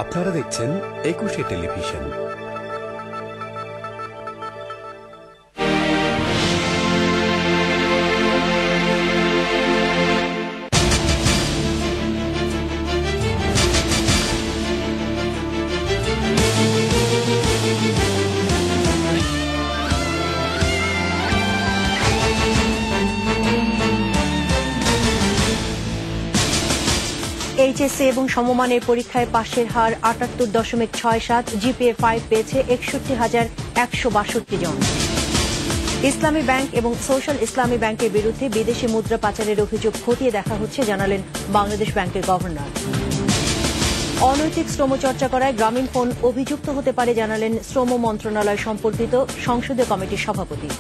আপনারা দেখছেন একুশে টেলিভিশন। এইচএসসি এবং সমমানের পরীক্ষায় পাশের হার ৭৮.৬৭, জিপিএ 5 পেয়েছে ৬১,১৬২ জন। ইসলামী ব্যাংক এবং সোশ্যাল ইসলামী ব্যাংকের বিরুদ্ধে বিদেশি মুদ্রা পাচারের অভিযোগ খতিয়ে দেখা হচ্ছে জানালেন বাংলাদেশ ব্যাংকের গভর্নর। অনৈতিক শ্রমচর্চা করায় গ্রামীণ ফোন অভিযুক্ত হতে পারে জানালেন শ্রম মন্ত্রণালয় সম্পর্কিত সংসদীয় কমিটির সভাপতি।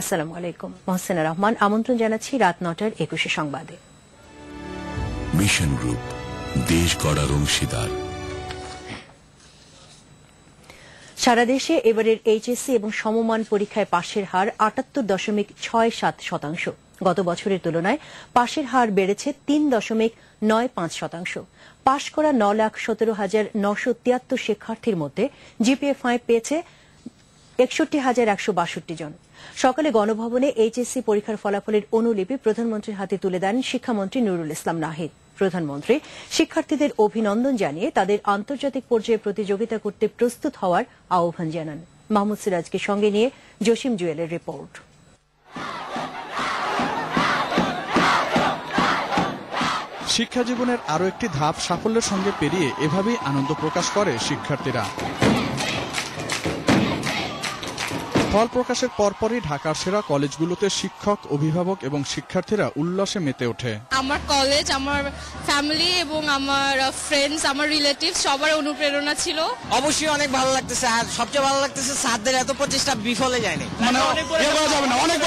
আসসালামু আলাইকুম, মহসিনা রহমান আমন্ত্রণ জানাচ্ছি রাত ৯টার ২১ সংবাদে। মিশন গ্রুপ, দেশ গড়ার অংশীদার। সারা দেশে এবারের এইচএসসি এবং সমমান পরীক্ষায় পাশের হার ৭৮.৬৭%। গত বছরের তুলনায় পাশের হার বেড়েছে ৩.৯৫%। পাশ করা ৯,১৭,৯৭৩ শিক্ষার্থীর মধ্যে জিপিএ 5 পেয়েছে ৬১,১৬২ জন। সকালে গণভবনে এইচএসসি পরীক্ষার ফলাফলের অনুলিপি প্রধানমন্ত্রীর হাতে তুলে দেন শিক্ষামন্ত্রী নুরুল ইসলাম নাহিদ। প্রধানমন্ত্রী শিক্ষার্থীদের অভিনন্দন জানিয়ে তাদের আন্তর্জাতিক পর্যায়ে প্রতিযোগিতা করতে প্রস্তুত হওয়ার আহ্বান জানান। মাহমুদ সিরাজকে সঙ্গে নিয়ে জসিম জুয়েলের রিপোর্ট। শিক্ষা জীবনের আরও একটি ধাপ সাফল্যের সঙ্গে পেরিয়ে এভাবেই আনন্দ প্রকাশ করে শিক্ষার্থীরা। ফল প্রকাশের পরপরই ঢাকার সেরা কলেজগুলোতে শিক্ষক, অভিভাবক এবং শিক্ষার্থীরা উল্লাসে মেতে ওঠে। আমার কলেজ, আমার ফ্যামিলি এবং আমার ফ্রেন্ডস, আমার রিলেটিভস সবার অনুপ্রেরণা ছিল। অবশ্যই অনেক ভালো লাগতেছে, আর সবচেয়ে ভালো লাগতেছে স্যারদের এত প্রচেষ্টা বিফলে যায়নি। অনেক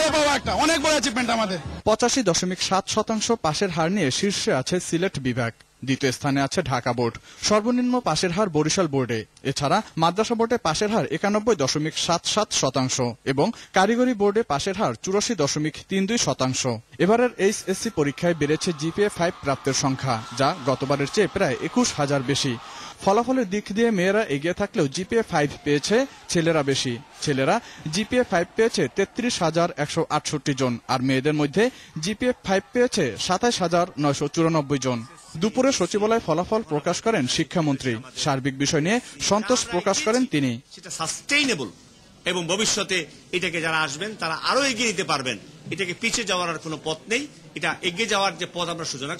বড় অ্যাচিভমেন্ট আমাদের। ৮৫.৭% পাশের হার নিয়ে শীর্ষে আছে সিলেট বিভাগ। দ্বিতীয় স্থানে আছে ঢাকা বোর্ড। সর্বনিম্ন পাশের হার বরিশাল বোর্ডে। এছাড়া মাদ্রাসা বোর্ডে পাশের হার ৯১.৭৭% এবং কারিগরি বোর্ডে পাশের হার ৮৪.৩২%। এবারের এইচএসসি পরীক্ষায় বেড়েছে জিপিএ 5 প্রাপ্তের সংখ্যা, যা গতবারের চেয়ে প্রায় ২১,০০০ বেশি। ফলাফলের দিক দিয়ে মেয়েরা এগিয়ে থাকলেও জিপিএ 5 পেয়েছে ছেলেরা বেশি। ছেলেরা জিপিএ 5 পেয়েছে ৩৩,১৬৮ জন, আর মেয়েদের মধ্যে জিপিএ 5 পেয়েছে ২৭,৯৯৪ জন। দুপুরে সচিবালয়ে ফলাফল প্রকাশ করেন শিক্ষামন্ত্রী। সার্বিক বিষয় নিয়ে সন্তোষ প্রকাশ করেন তিনি। সেটা সাস্টেইনেবল এবং ভবিষ্যতে এটাকে যারা আসবেন তারা আরো এগিয়ে নিতে পারবেন। এটাকে পিছিয়ে যাওয়ার আর কোনো পথ নেই। এটা এগিয়ে যাওয়ার যে পথ আমরা রচনা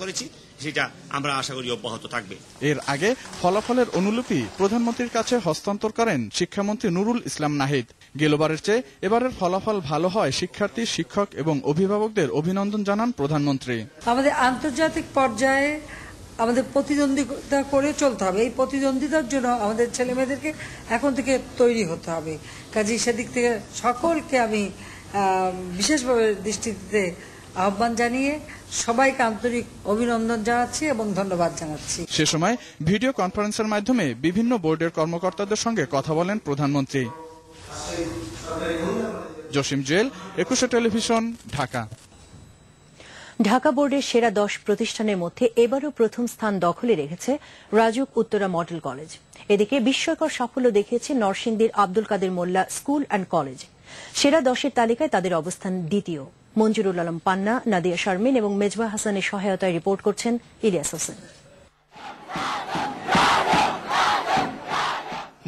করেছি সেটা আমরা আশা করি অব্যাহত থাকবে। এর আগে ফলাফলের অনুলিপি প্রধানমন্ত্রীর কাছে হস্তান্তর করেন শিক্ষামন্ত্রী নুরুল ইসলাম নাহিদ। গেলবারের চেয়ে এবারের ফলাফল ভালো হয় শিক্ষার্থী, শিক্ষক এবং অভিভাবকদের অভিনন্দন জানান প্রধানমন্ত্রী। আমাদের আন্তর্জাতিক পর্যায়ে আমাদের প্রতিদ্বন্দ্বিতা করে চলতে হবে। এই প্রতিদ্বন্দ্বিতার জন্য আমাদের ছেলে মেয়েদেরকে এখন থেকে তৈরি হতে হবে। কাজেই সেদিক থেকে সকলকে আমি বিশেষভাবে দৃষ্টিতে আহ্বান জানিয়ে সবাইকে আন্তরিক অভিনন্দন জানাচ্ছি এবং ধন্যবাদ জানাচ্ছি। সে সময় ভিডিও কনফারেন্সের মাধ্যমে বিভিন্ন বোর্ডের কর্মকর্তাদের সঙ্গে কথা বলেন প্রধানমন্ত্রী। জসিম জুয়েল, একুশে টেলিভিশন, ঢাকা। ঢাকা বোর্ডের সেরা ১০ প্রতিষ্ঠানের মধ্যে এবারও প্রথম স্থান দখলে রেখেছে রাজুক উত্তরা মডেল কলেজ। এদিকে বিস্ময়কর সাফল্য দেখিয়েছে নরসিংদীর আব্দুল কাদের মোল্লা স্কুল অ্যান্ড কলেজ। সেরা ১০-এর তালিকায় তাদের অবস্থান দ্বিতীয়। মঞ্জুরুল আলম পান্না, নাদিয়া শারমিন এবং মেজবা হাসানের সহায়তায় রিপোর্ট করছেন ইলিয়াস হোসেন।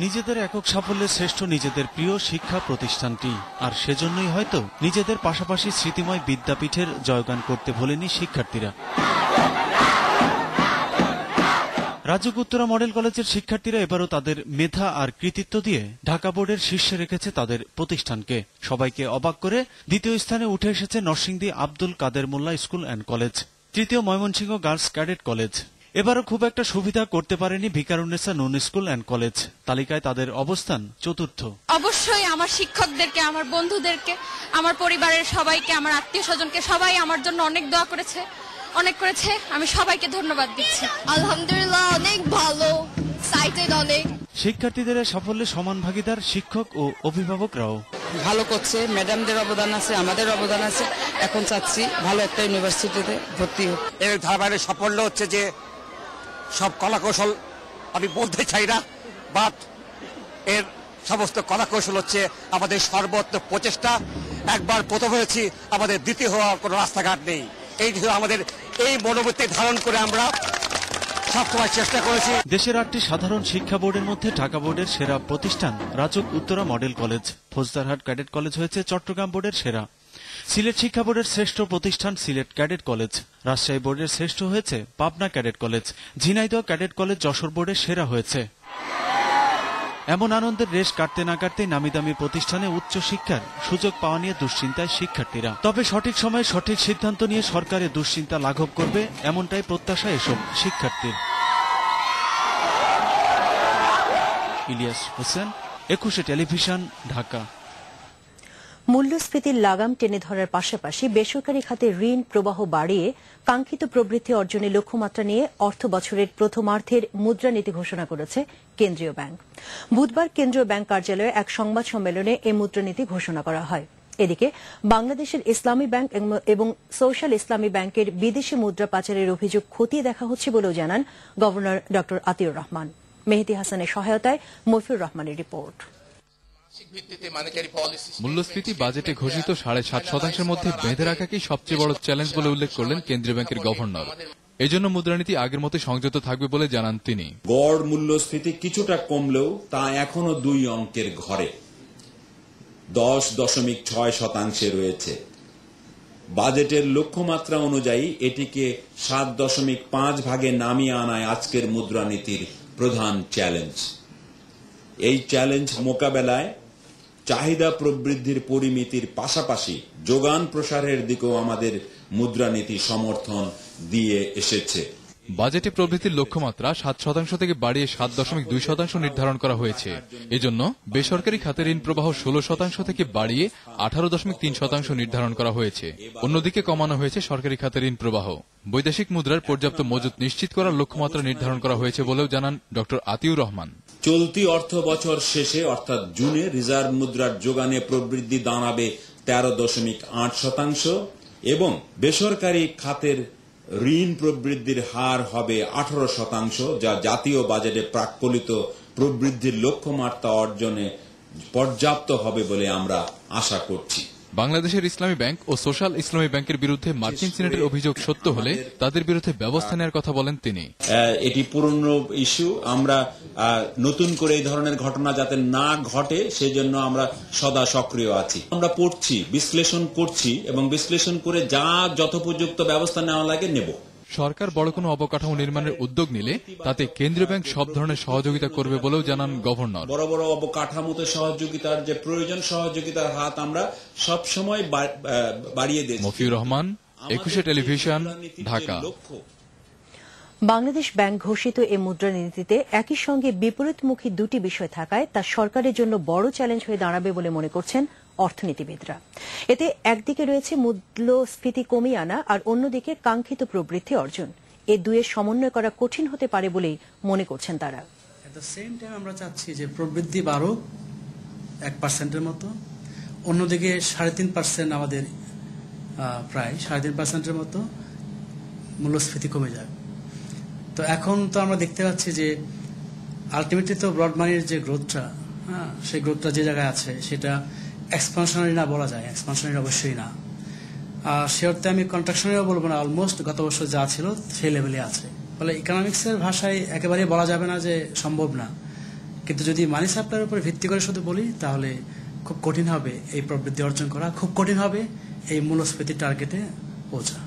নিজেদের একক সাফল্যের শ্রেষ্ঠ নিজেদের প্রিয় শিক্ষা প্রতিষ্ঠানটি, আর সেজন্যই হয়তো নিজেদের পাশাপাশি স্মৃতিময় বিদ্যাপীঠের জয়গান করতে ভোলেনি শিক্ষার্থীরা। রাজুক উত্তরা মডেল কলেজের শিক্ষার্থীরা এবারও তাদের মেধা আর কৃতিত্ব দিয়ে ঢাকা বোর্ডের শীর্ষে রেখেছে তাদের প্রতিষ্ঠানকে। সবাইকে অবাক করে দ্বিতীয় স্থানে উঠে এসেছে নরসিংদী আব্দুল কাদের মোল্লা স্কুল অ্যান্ড কলেজ। তৃতীয় ময়মনসিংহ গার্লস ক্যাডেট কলেজ। এবারও খুব একটা সুবিধা করতে পারেনি ভিকারুন্নেসা নুন স্কুল অ্যান্ড কলেজ। তালিকায় তাদের অবস্থান চতুর্থ। অবশ্যই আমার শিক্ষকদেরকে, আমার বন্ধুদেরকে, আমার পরিবারের সবাইকে, আমার আত্মীয় স্বজনকে, সবাই আমার জন্য অনেক দোয়া করেছে, অনেক করেছে। আমি সবাইকে ধন্যবাদ দিচ্ছি। আলহামদুলিল্লাহ, অনেক ভালো, এক্সাইটেড অনেক। শিক্ষার্থীদের সাফল্যে সমান ভাগিদার শিক্ষক ও অভিভাবকরাও। ভালো করছে, ম্যাডামদের অবদান আছে, আমাদের অবদান আছে। এখন চাচ্ছি ভালো একটা ইউনিভার্সিটিতে ভর্তি হোক। এর ধারাবাহিক সাফল্য হচ্ছে যে সব কলাকৌশল আমি বলতে চাই না, বাট এর সমস্ত কলাকৌশল হচ্ছে আমাদের সর্বোচ্চ প্রচেষ্টা। একবার প্রথম হয়েছি, আমাদের দ্বিতীয় হওয়ার কোনো রাস্তাঘাট নেই। এই আমাদের এই মনোবৃত্তি ধারণ করে আমরা সবসময় চেষ্টা করেছি। দেশের 8টি সাধারণ শিক্ষা বোর্ডের মধ্যে ঢাকা বোর্ডের সেরা প্রতিষ্ঠান Rajuk Uttara model college. Faujdarhat cadet college হয়েছে চট্টগ্রাম বোর্ডের সেরা। সিলেট শিক্ষা বোর্ডের শ্রেষ্ঠ প্রতিষ্ঠান সিলেট ক্যাডেট কলেজ। রাজশাহী বোর্ডের শ্রেষ্ঠ হয়েছে Pabna cadet college. Jhenaidah cadet college Jessore বোর্ডের সেরা হয়েছে। এমন আনন্দের রেশ কাটতে না কাটতেই নামিদামি প্রতিষ্ঠানে উচ্চ শিক্ষার সুযোগ পাওয়া নিয়ে দুশ্চিন্তায় শিক্ষার্থীরা। তবে সঠিক সময়ে সঠিক সিদ্ধান্ত নিয়ে সরকারের দুশ্চিন্তা লাঘব করবে, এমনটাই প্রত্যাশা এসব শিক্ষার্থীর। ইলিয়াস হোসেন, 21 টেলিভিশন, ঢাকা। মূল্যস্ফীতির লাগাম টেনে ধরার পাশাপাশি বেসরকারি খাতে ঋণ প্রবাহ বাড়িয়ে কাঙ্ক্ষিত প্রবৃদ্ধি অর্জনের লক্ষ্যমাত্রা নিয়ে অর্থ বছরের প্রথমার্ধের মুদ্রানীতি ঘোষণা করেছে কেন্দ্রীয় ব্যাংক। বুধবার কেন্দ্রীয় ব্যাংক কার্যালয়ে এক সংবাদ সম্মেলনে এই মুদ্রানীতি ঘোষণা করা হয়। এদিকে বাংলাদেশের ইসলামী ব্যাংক এবং সোশ্যাল ইসলামী ব্যাংকের বিদেশি মুদ্রা পাচারের অভিযোগ খতিয়ে দেখা হচ্ছে বলেও জানান গভর্নর ড আতিউর রহমান। মেহেদী হাসানের সহায়তায় মফিউর রহমানের রিপোর্ট। মূল্যস্ফীতি বাজেটে ঘোষিত 7.5% মধ্যে বেঁধে রাখাকেই সবচেয়ে বড় চ্যালেঞ্জ বলে উল্লেখ করলেন কেন্দ্রীয় ব্যাংকের গভর্নর। এজন্য মুদ্রানীতি আগের মতো সংযত থাকবে বলে জানান তিনি। গড় মূল্যস্ফীতি কিছুটা কমলেও তা এখনো 2 অঙ্কের ঘরে 10.6% রয়েছে। বাজেটের লক্ষ্যমাত্রা অনুযায়ী এটিকে 7.5 ভাগে নামিয়ে আনায় আজকের মুদ্রানীতির প্রধান চ্যালেঞ্জ। এই চ্যালেঞ্জ মোকাবেলায় চাহিদা প্রবৃদ্ধির পরিমিতির পাশাপাশি যোগান প্রসারের দিকেও আমাদের মুদ্রানীতি সমর্থন দিয়ে এসেছে। বাজেটে প্রবৃদ্ধির লক্ষ্যমাত্রা 7% থেকে বাড়িয়ে 7.2% নির্ধারণ করা হয়েছে। এজন্য বেসরকারি খাতে ঋণ প্রবাহ 16% থেকে বাড়িয়ে 18.3% নির্ধারণ করা হয়েছে। অন্যদিকে কমানো হয়েছে সরকারি খাতে ঋণ প্রবাহ। বৈদেশিক মুদ্রার পর্যাপ্ত মজুত নিশ্চিত করার লক্ষ্যমাত্রা নির্ধারণ করা হয়েছে বলেও জানান ড আতিউর রহমান। চলতি অর্থ বছর শেষে অর্থাৎ জুনে রিজার্ভ মুদ্রার যোগানে প্রবৃদ্ধি দাঁড়াবে 13.8% এবং বেসরকারি খাতের ঋণ প্রবৃদ্ধির হার হবে 18%, যা জাতীয় বাজেটে প্রাক্কলিত প্রবৃদ্ধির লক্ষ্যমাত্রা অর্জনে পর্যাপ্ত হবে বলে আমরা আশা করছি। বাংলাদেশের ইসলামী ব্যাংক ও সোশ্যাল ইসলামী ব্যাংকের বিরুদ্ধে মার্কিন সিনেটের অভিযোগ সত্য হলে তাদের বিরুদ্ধে ব্যবস্থা নেওয়ার কথা বলেন তিনি। এটি পুরনো ইস্যু, আমরা নতুন করে এই ধরনের ঘটনা যাতে না ঘটে সেজন্য আমরা সদা সক্রিয় আছি। আমরা পড়ছি, বিশ্লেষণ করছি এবং বিশ্লেষণ করে যা যথোপযুক্ত ব্যবস্থা নেওয়া লাগে নেব। সরকার বড় কোনো অবকাঠামো নির্মাণের উদ্যোগ নিলে তাতে কেন্দ্রীয় ব্যাংক সব ধরনের সহযোগিতা করবে বলেও জানান গভর্নর। বড় বড় অবকাঠামোতে সহযোগিতার যে প্রয়োজন, সহযোগিতার হাত আমরা সবসময় বাড়িয়ে দিই। মফিউর রহমান, 21 টেলিভিশন, ঢাকা। বাংলাদেশ ব্যাংক ঘোষিত এই মুদ্রানীতিতে একই সঙ্গে বিপরীতমুখী দুটি বিষয় থাকায় তা সরকারের জন্য বড় চ্যালেঞ্জ হয়ে দাঁড়াবে বলে মনে করছেন অর্থনীতিবিদরা। এতে একদিকে রয়েছে মূল্যস্ফীতি কমিয়ে আনা আর অন্যদিকে কাঙ্ক্ষিত প্রবৃদ্ধি অর্জন। এই দুয়ের সমন্বয় করা কঠিন হতে পারে বলেই মনে করছেন তারা। এট দ্য সেম টাইম আমরা চাচ্ছি যে প্রবৃদ্ধি বাড়ুক 1%-এর মতো, অন্যদিকে 3.5% আমাদের প্রায় 3.5%-এর মতো মূল্যস্ফীতি কমে যায়। তো এখন তো আমরা দেখতে পাচ্ছি যে আলটিমেটলি তো ব্রড মানির যে গ্রোথটা, সেই গ্রোথটা যে জায়গায় আছে সেটা এক্সপানশনারি না বলা যায়, এক্সপানশনারি অবশ্যই না। সে অর্থে আমি কন্ট্রাকশনারিও বলবো না, অলমোস্ট গত বছর যা ছিল সেই লেভেলে আছে। ফলে ইকোনমিক্সের ভাষায় একেবারেই বলা যাবে না যে সম্ভব না, কিন্তু যদি মানি সাপ্লাইয়ের উপর ভিত্তি করে শুধু বলি তাহলে খুব কঠিন হবে এই প্রবৃদ্ধি অর্জন করা, খুব কঠিন হবে এই মূল্যস্ফীতির টার্গেটে পৌঁছা।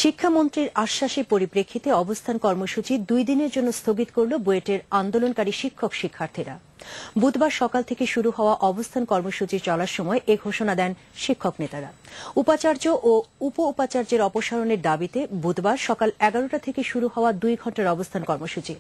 শিক্ষামন্ত্রীর আশ্বাসের পরিপ্রেক্ষিতে অবস্থান কর্মসূচি 2 দিনের জন্য স্থগিত করল বুয়েটের আন্দোলনকারী শিক্ষক শিক্ষার্থীরা। বুধবার সকাল থেকে শুরু হওয়া অবস্থান কর্মসূচি চলার সময় এ ঘোষণা দেন শিক্ষক নেতারা। উপাচার্য ও উপ উপাচার্যের অপসারণের দাবিতে বুধবার সকাল 11টা থেকে শুরু হওয়া 2 ঘণ্টার অবস্থান কর্মসূচি।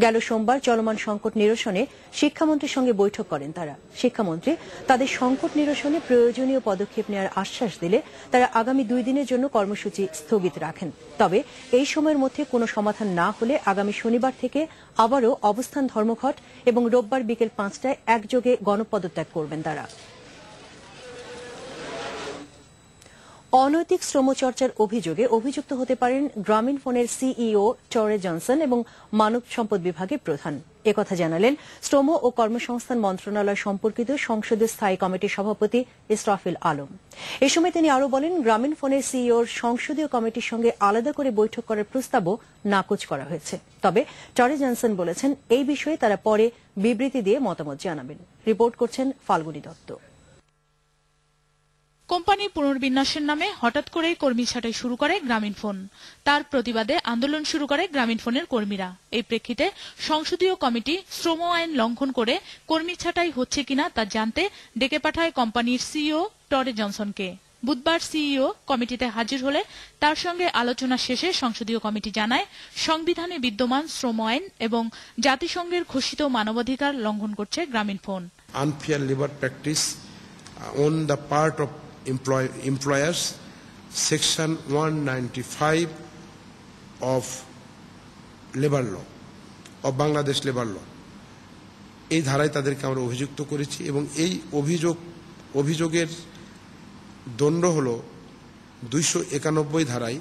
গেল সোমবার চলমান সংকট নিরসনে শিক্ষামন্ত্রীর সঙ্গে বৈঠক করেন তারা। শিক্ষামন্ত্রী তাদের সংকট নিরসনে প্রয়োজনীয় পদক্ষেপ নেওয়ার আশ্বাস দিলে তারা আগামী 2 দিনের জন্য কর্মসূচি স্থগিত রাখেন। তবে এই সময়ের মধ্যে কোনো সমাধান না হলে আগামী শনিবার থেকে আবারও অবস্থান ধর্মঘট এবং রোববার বিকেল বিকেল 5টায় একযোগে গণপদত্যাগ করবেন তারা। অনৈতিক শ্রমচর্চার অভিযোগে অভিযুক্ত হতে পারেন গ্রামীণফোনের সিইও টরে জনসন এবং মানব সম্পদ বিভাগের প্রধান। একথা জানালেন শ্রম ও কর্মসংস্থান মন্ত্রণালয় সম্পর্কিত সংসদীয় স্থায়ী কমিটির সভাপতি ইসরাফিল আলম। এ সময় তিনি আরও বলেন, গ্রামীণফোনের সিইওর সংসদীয় কমিটির সঙ্গে আলাদা করে বৈঠক করার প্রস্তাবও নাকচ করা হয়েছে। তবে টরে জনসন বলেছেন, এই বিষয়ে তারা পরে বিবৃতি দিয়ে মতামত জানাবেন। রিপোর্ট করছেন ফাল্গুনী দত্ত। কোম্পানি পুনর্বিন্যাসের নামে হঠাৎ করেই কর্মী ছাঁটাই শুরু করে গ্রামীণফোন। তার প্রতিবাদে আন্দোলন শুরু করে গ্রামীণফোনের কর্মীরা। এই প্রেক্ষিতে সংসদীয় কমিটি শ্রম আইন লঙ্ঘন করে কর্মী ছাঁটাই হচ্ছে কিনা তা জানতে ডেকে পাঠায় কোম্পানির সিইও টরে জনসনকে। বুধবার সিইও কমিটিতে হাজির হলে তার সঙ্গে আলোচনা শেষে সংসদীয় কমিটি জানায়, সংবিধানে বিদ্যমান শ্রম আইন এবং জাতিসংঘের ঘোষিত মানবাধিকার লঙ্ঘন করছে Grameenphone. Unfair labor practice on the part of employers, section 195 of labor law of Bangladesh labor law, এই ধারায় তাদেরকে আমরা অভিযুক্ত করেছি এবং এই অভিযোগের দণ্ড হলো 291 ধারায়।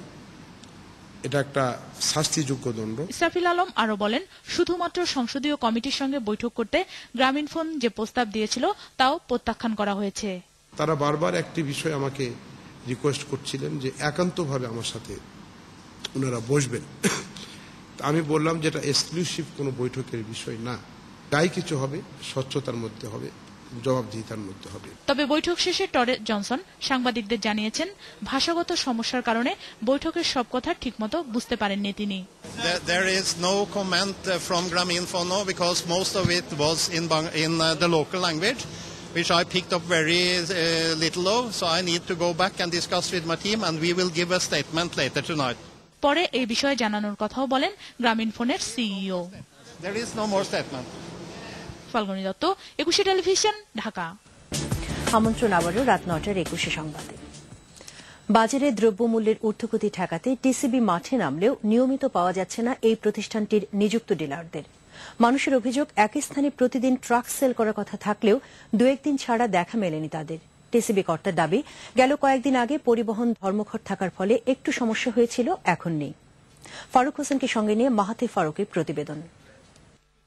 এটা একটা শাস্তিযোগ্য দণ্ড। ইসরাফিল আলম আরো বলেন, শুধুমাত্র সংসদীয় কমিটির সঙ্গে বৈঠক করতে গ্রামীণফোন যে প্রস্তাব দিয়েছিল তাও প্রত্যাখ্যান করা হয়েছে। তারা বারবার একটি বিষয় আমাকে রিকোয়েস্ট করছিলেন যে একান্তভাবে আমার সাথে ওনারা বসবেন। আমি বললাম যে এটা এক্সক্লুসিভ কোনো বৈঠকের বিষয় না, যাই কিছু হবে স্বচ্ছতার মধ্যে হবে, জবাবদিহিতার মধ্যে হবে। তবে বৈঠক শেষে টরে জনসন সাংবাদিকদের জানিয়েছেন, ভাষাগত সমস্যার কারণে বৈঠকের সব কথা ঠিকমতো বুঝতে পারেননি তিনি। There is no comment from Grameenphone because most of it was in the local language, which I picked up very little of, so I need to go back and discuss with my team and we will give a statement later tonight. পরে এই বিষয়ে জানানোর কথাও বলেন গ্রামীণফোনের CEO. There is no more statement. Falguni Dutta, 21 television, Dhaka. আমন্ত্রণ আবারও রাত 9টার 21 সংবাদে। বাজারে দ্রব্যমূল্যের ঊর্ধ্বগতি ঠেকাতে টিসিবি মাঠে নামলেও নিয়মিত পাওয়া যাচ্ছে না এই প্রতিষ্ঠানটির নিযুক্ত ডিলারদের। মানুষের অভিযোগ, একই স্থানে প্রতিদিন ট্রাক সেল করার কথা থাকলেও দু একদিন ছাড়া দেখা মেলেনি তাদের। টিসিবি কর্তার দাবি, গেল কয়েকদিন আগে পরিবহন ধর্মঘট থাকার ফলে একটু সমস্যা হয়েছিল, এখন নেই। ফারুক হোসেনকে সঙ্গে নিয়ে মাহাতি ফারুকের প্রতিবেদন।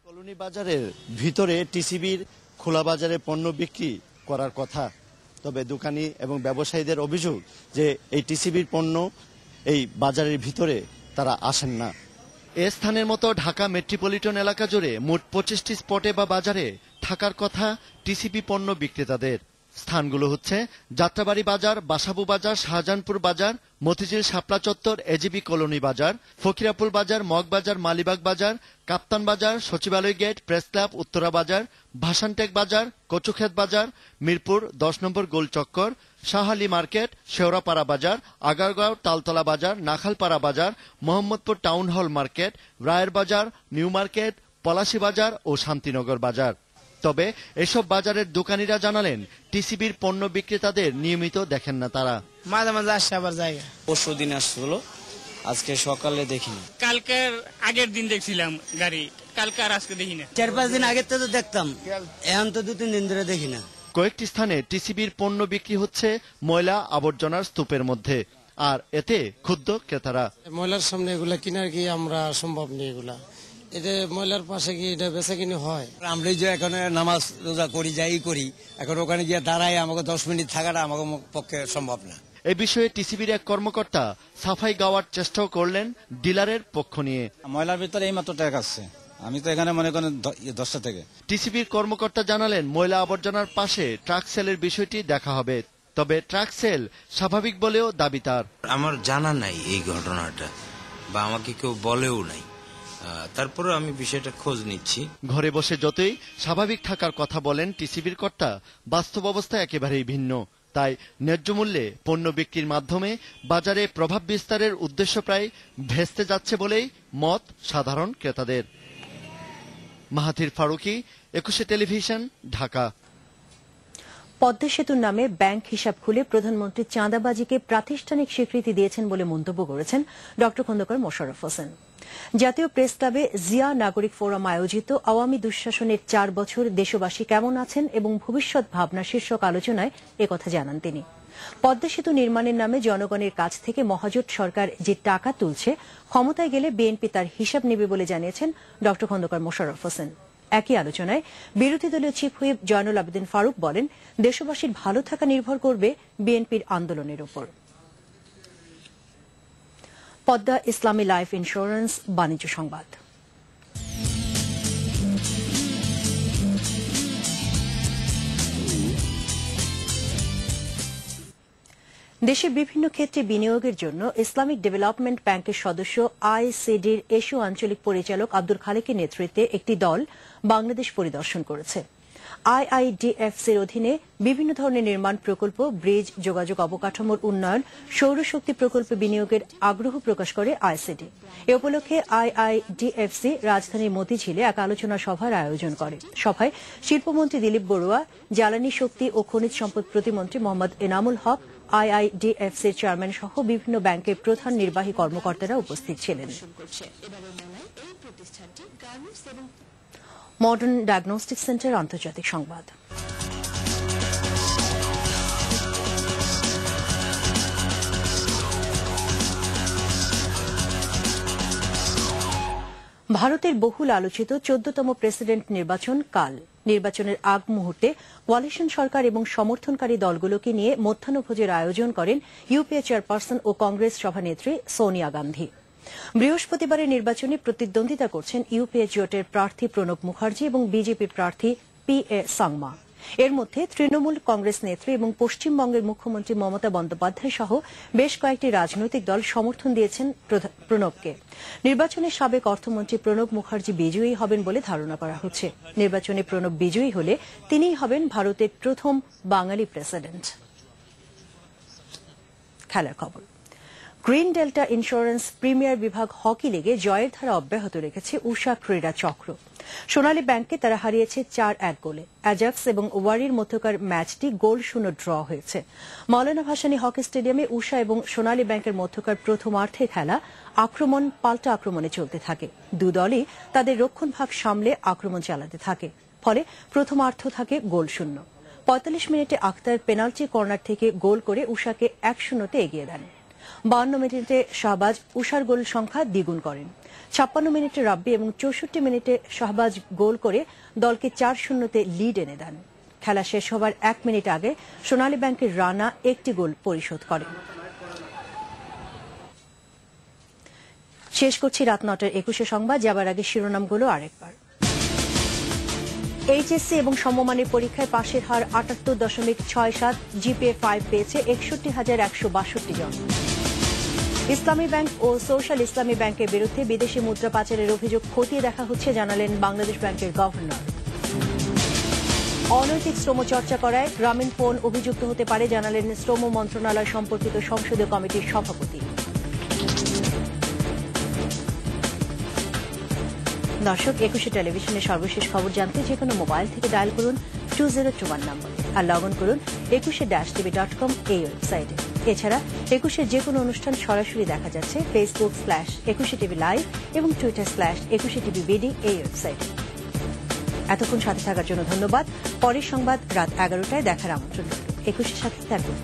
কলোনি বাজারের ভিতরে টিসিবির খোলা বাজারে পণ্য বিক্রি করার কথা, তবে দোকানি এবং ব্যবসায়ীদের অভিযোগ যে এই টিসিবির পণ্য এই বাজারের ভিতরে তারা আসেন না। এ স্থানের মতো ঢাকা মেট্রোপলিটন এলাকা জুড়ে মোট 25টি স্পটে বা বাজারে থাকার কথা টিসিবি পণ্য বিক্রেতাদের। স্থানগুলো হচ্ছে যাত্রাবাড়ি বাজার, বাসাবু বাজার, শাহজাহানপুর বাজার, মতিঝিল শাপলা চত্বর, এজিবি কলোনি বাজার, ফকিরাপুল বাজার, মগবাজার, মালিবাগ বাজার, কাপ্তান বাজার, সচিবালয় গেট, প্রেস ক্লাব, উত্তরা বাজার, ভাসানটেক বাজার, কচুক্ষেত বাজার, মিরপুর 10 নম্বর গোল চক্কর, শাহালি মার্কেট, শেওড়াপাড়া বাজার, আগারগাঁও তালতলা বাজার, নাখালপাড়া বাজার, মোহাম্মদপুর টাউন হল মার্কেট, রায়ের বাজার, নিউ মার্কেট, পলাশী বাজার ও শান্তিনগর বাজার। তবে এসব বাজারের দোকানিরা জানালেন, টিসিবির পণ্য বিক্রেতাদের নিয়মিত দেখেন না তারা। মাঝে মাঝে আসছে আবার জায়গা। পরশু দিন আসছিল, আজকে সকালে দেখিনি। কালকের আগের দিন দেখছিলাম গাড়ি, কালকে আর আজকে দেখি না। 4-5 দিন আগে তো দেখতাম, এখন তো 2-3 দিন ধরে দেখি না। কয়েকটি স্থানে টিসিবির পণ্য বিক্রি হচ্ছে ময়লা আবর্জনার স্তূপের মধ্যে, আর এতে ক্ষুব্ধ ক্রেতারা। ময়লার সামনে এগুলা কিনার কি আমরা সম্ভব নেই, এগুলা এটা ময়লার পাশে কি এটা বেচা কিনে হয়? আমরা যে এখানে নামাজ রোজা করি, যাই করি, এখন ওখানে গিয়ে দাঁড়াই আমাকে 10 মিনিট থাকাটা আমাকে পক্ষে সম্ভব না। এ বিষয়ে টিসিবির এক কর্মকর্তা সাফাই গাওয়ার চেষ্টাও করলেন ডিলারের পক্ষ নিয়ে। ময়লার ভিতরে এই মাত্র ট্যাগ আসছে, আমি তো এখানে মনে করেন 10টা থেকে। টিসিবির কর্মকর্তা জানালেন, ময়লা আবর্জনার পাশে ট্রাক সেলের বিষয়টি দেখা হবে, তবে ট্রাক সেল স্বাভাবিক বলেও দাবি তার। আমার জানা নাই এই ঘটনাটা, বা আমাকে কেউ বলেও নাই, তারপরে আমি বিষয়টা খোঁজ নিচ্ছি। ঘরে বসে যতই স্বাভাবিক থাকার কথা বলেন টিসিবির কর্তা, বাস্তব অবস্থা একেবারেই ভিন্ন। তাই ন্যায্য মূল্যে পণ্য বিক্রির মাধ্যমে বাজারে প্রভাব বিস্তারের উদ্দেশ্য প্রায় ভেস্তে যাচ্ছে বলেই মত সাধারণ ক্রেতাদের। মাহাথির ফারুকি, 21 টেলিভিশন, ঢাকা। পদ্মা সেতুর নামে ব্যাংক হিসাব খুলে প্রধানমন্ত্রী চাঁদাবাজিকে প্রাতিষ্ঠানিক স্বীকৃতি দিয়েছেন বলে মন্তব্য করেছেন ড খন্দকার মোশাররফ হোসেন। জাতীয় প্রেস ক্লাবে জিয়া নাগরিক ফোরাম আয়োজিত আওয়ামী দুঃশাসনের 4 বছর দেশবাসী কেমন আছেন এবং ভবিষ্যৎ ভাবনা শীর্ষক আলোচনায় একথা জানান তিনি। পদ্মা সেতু নির্মাণের নামে জনগণের কাছ থেকে মহাজোট সরকার যে টাকা তুলছে, ক্ষমতায় গেলে বিএনপি তার হিসাব নেবে বলে জানিয়েছেন ড খন্দকার মোশাররফ হোসেন। একই আলোচনায় বিরোধী দলীয় চিফ হুইপ জয়নুল আবেদিন ফারুক বলেন, দেশবাসীর ভালো থাকা নির্ভর করবে বিএনপির আন্দোলনের উপর। পদ্মা ইসলামী লাইফ ইন্স্যুরেন্স বাণিজ্য সংবাদ। দেশের বিভিন্ন ক্ষেত্রে বিনিয়োগের জন্য ইসলামিক ডেভেলপমেন্ট ব্যাংকের সদস্য আইসিডির এশীয় আঞ্চলিক পরিচালক আব্দুল খালেকের নেতৃত্বে একটি দল বাংলাদেশ পরিদর্শন করেছে। আইআইডিএফসির অধীনে বিভিন্ন ধরনের নির্মাণ প্রকল্প, ব্রিজ, যোগাযোগ অবকাঠামোর উন্নয়ন, সৌরশক্তি প্রকল্পে বিনিয়োগের আগ্রহ প্রকাশ করে আইসিডি। এ উপলক্ষে আইআইডিএফসি রাজধানীর মতিঝিলে এক আলোচনা সভার আয়োজন করে। সভায় শিল্পমন্ত্রী দিলীপ বড়ুয়া, জ্বালানি শক্তি ও খনিজ সম্পদ প্রতিমন্ত্রী মোহাম্মদ এনামুল হক, আইআইডিএফসির চেয়ারম্যান সহ বিভিন্ন ব্যাংকের প্রধান নির্বাহী কর্মকর্তারা উপস্থিত ছিলেন। মডার্ন ডায়াগনস্টিক সেন্টার আন্তর্জাতিক সংবাদ। ভারতের বহুল আলোচিত 14তম প্রেসিডেন্ট নির্বাচন কাল। নির্বাচনের আগ মুহূর্তে কোয়ালিশন সরকার এবং সমর্থনকারী দলগুলোকে নিয়ে মধ্যাহ্নভোজের আয়োজন করেন ইউপিএ চেয়ারপারসন ও কংগ্রেস সভানেত্রী সোনিয়া গান্ধী। বৃহস্পতিবারের নির্বাচনে প্রতিদ্বন্দ্বিতা করছেন ইউপিএ জোটের প্রার্থী প্রণব মুখার্জি এবং বিজেপির প্রার্থী পি.এ. সাংমা। এর মধ্যে তৃণমূল কংগ্রেস নেত্রী এবং পশ্চিমবঙ্গের মুখ্যমন্ত্রী মমতা বন্দ্যোপাধ্যায় সহ বেশ কয়েকটি রাজনৈতিক দল সমর্থন দিয়েছেন প্রণবকে। নির্বাচনে সাবেক অর্থমন্ত্রী প্রণব মুখার্জি বিজয়ী হবেন বলে ধারণা করা হচ্ছে। নির্বাচনে প্রণব বিজয়ী হলে তিনিই হবেন ভারতের প্রথম বাঙালি প্রেসিডেন্ট। খেলার খবর। গ্রিন ডেল্টা ইন্স্যুরেন্স প্রিমিয়ার বিভাগ হকি লিগে জয়ের ধারা অব্যাহত রেখেছে উষা ক্রীড়া চক্র। সোনালী ব্যাংককে তারা হারিয়েছে 4-1 গোলে। অ্যাজাক্স এবং ওয়ারির মধ্যকার ম্যাচটি 0-0 ড্র হয়েছে। মৌলানা ভাসানী হকি স্টেডিয়ামে উষা এবং সোনালী ব্যাংকের মধ্যকার প্রথমার্ধে খেলা আক্রমণ পাল্টা আক্রমণে চলতে থাকে। দুদলই তাদের রক্ষণভাগ সামলে আক্রমণ চালাতে থাকে, ফলে প্রথমার্ধ থাকে 0-0। 45 মিনিটে আখতার পেনাল্টি কর্নার থেকে গোল করে উষাকে 1-0 এগিয়ে দেন। 52 মিনিটে শাহবাজ উষার গোল সংখ্যা দ্বিগুণ করেন। 56 মিনিটে রাব্বি এবং 64 মিনিটে শাহবাজ গোল করে দলকে 4-0 লিড এনে দেন। খেলা শেষ হবার 1 মিনিট আগে সোনালী ব্যাংকের রানা একটি গোল পরিশোধ করেন। শেষ করছি রাত 9টার 21 সংবাদ। যাবার আগে শিরোনামগুলো আরেকবার। এইচএসসি এবং সমমানের পরীক্ষায় পাশের হার 78.67, জিপিএ 5 পেয়েছে 61,162 জন। ইসলামী ব্যাংক ও সোশ্যাল ইসলামী ব্যাংকের বিরুদ্ধে বিদেশি মুদ্রা পাচারের অভিযোগ খতিয়ে দেখা হচ্ছে, জানালেন বাংলাদেশ ব্যাংকের গভর্নর। অনৈতিক শ্রম চর্চা করায় গ্রামীণ ফোন অভিযুক্ত হতে পারে, জানালেন শ্রম মন্ত্রণালয় সম্পর্কিত সংসদীয় কমিটির সভাপতি। দর্শক, 21 টেলিভিশনের সর্বশেষ খবর জানতে যেকোনো মোবাইল থেকে ডায়াল করুন 2021 নম্বরে আর লগ অন করুন 21-tv.com এই ওয়েবসাইটে। এছাড়া 21 যে কোনো অনুষ্ঠান সরাসরি দেখা যাচ্ছে Facebook/21TV লাইভ এবং Twitter/21TVBD এই ওয়েবসাইটে। এতক্ষণ সাথে থাকার জন্য ধন্যবাদ। পরের সংবাদ রাত 11টায় দেখার আমন্ত্রণ রইল। 21 সাথে থাকুন।